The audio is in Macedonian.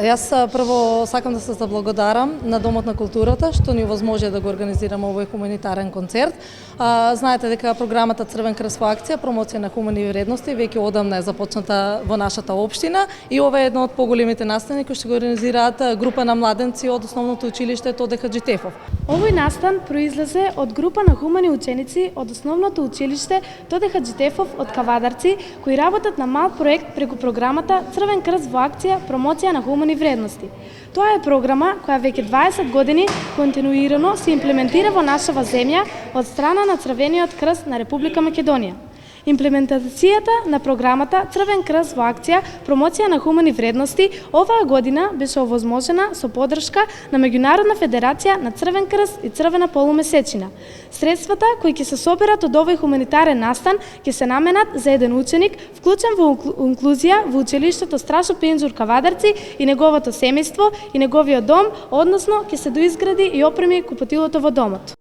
Јас прво сакам да се заблагодарам на Домот на културата што ни овозможи да го организираме овој хуманитарен концерт. Знаете дека програмата Црвен крст во акција, промоција на хумани вредности, веќе одамна е започната во нашата општина и ова е едно од поголемите настани кои што го организираат група на младенци од основното училиште Тоде Хаџитефов. Овој настан произлезе од група на хумани ученици од основното училиште Тоде Хаџитефов од Кавадарци, кои работат на мал проект преку програмата Црвен крст во акција, промоција на хумани вредности. Тоа е програма која веќе 20 години континуирано се имплементира во нашава земја од страна на Црвениот крст на Република Македонија. Имплементацијата на програмата Црвен крст во акција, промоција на хумани вредности оваа година беше овозможена со поддршка на Меѓународна федерација на Црвен крст и Црвена полумесечина. Средствата кои ќе се соберат од овој хуманитарен настан ќе се наменат за еден ученик вклучен во инклузија во училиштето Страшо Пенџур Кавадарци и неговото семејство и неговиот дом, односно ќе се доизгради и опреми купатилото во домот.